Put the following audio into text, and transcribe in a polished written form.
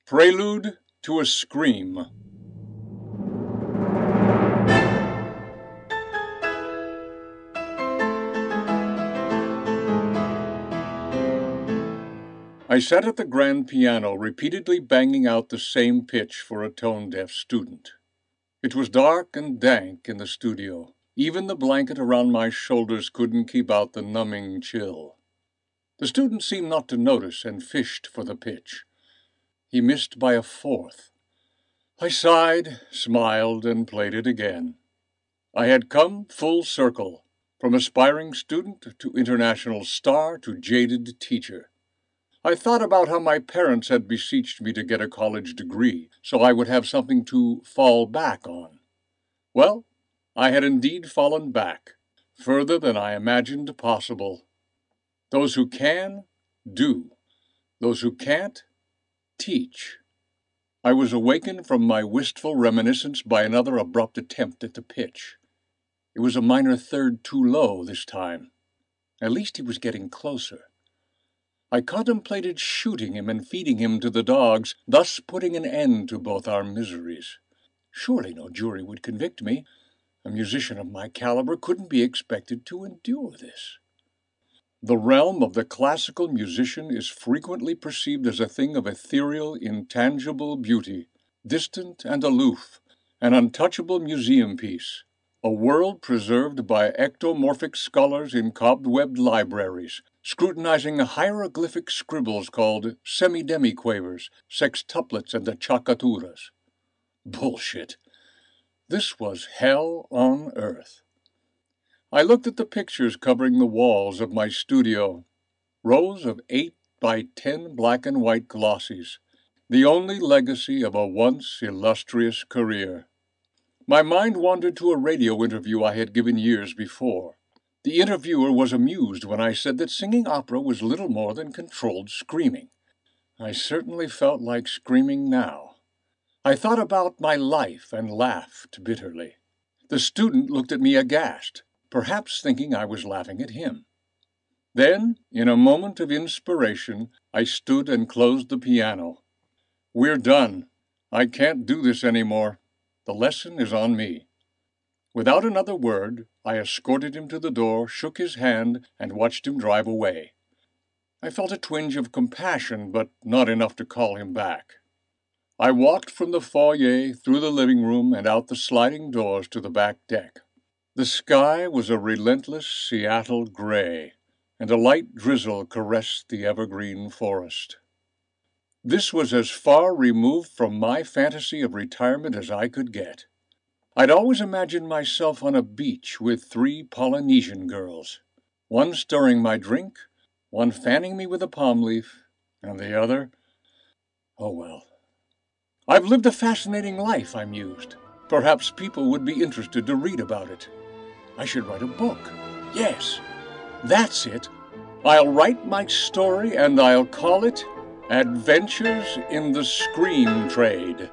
Prelude to a Scream. I sat at the grand piano, repeatedly banging out the same pitch for a tone-deaf student. It was dark and dank in the studio. Even the blanket around my shoulders couldn't keep out the numbing chill. The student seemed not to notice and fished for the pitch. He missed by a fourth. I sighed, smiled, and played it again. I had come full circle, from aspiring student to international star to jaded teacher. I thought about how my parents had beseeched me to get a college degree, so I would have something to fall back on. Well, I had indeed fallen back, further than I imagined possible. Those who can, do. Those who can't, teach. I was awakened from my wistful reminiscence by another abrupt attempt at the pitch. It was a minor third too low this time. At least he was getting closer. I contemplated shooting him and feeding him to the dogs, thus putting an end to both our miseries. Surely no jury would convict me. A musician of my caliber couldn't be expected to endure this. The realm of the classical musician is frequently perceived as a thing of ethereal, intangible beauty, distant and aloof, an untouchable museum piece, a world preserved by ectomorphic scholars in cobwebbed libraries, scrutinizing hieroglyphic scribbles called semi-demiquavers, sextuplets, and achacaturas. Bullshit. This was hell on earth. I looked at the pictures covering the walls of my studio, rows of 8 by 10 black and white glossies, the only legacy of a once illustrious career. My mind wandered to a radio interview I had given years before. The interviewer was amused when I said that singing opera was little more than controlled screaming. I certainly felt like screaming now. I thought about my life and laughed bitterly. The student looked at me aghast, perhaps thinking I was laughing at him. Then, in a moment of inspiration, I stood and closed the piano. We're done. I can't do this anymore. The lesson is on me. Without another word, I escorted him to the door, shook his hand, and watched him drive away. I felt a twinge of compassion, but not enough to call him back. I walked from the foyer, through the living room, and out the sliding doors to the back deck. The sky was a relentless Seattle gray, and a light drizzle caressed the evergreen forest. This was as far removed from my fantasy of retirement as I could get. I'd always imagined myself on a beach with 3 Polynesian girls, one stirring my drink, one fanning me with a palm leaf, and the other, oh well. I've lived a fascinating life, I mused. Perhaps people would be interested to read about it. I should write a book. Yes, that's it. I'll write my story and I'll call it Adventures in the Scream Trade.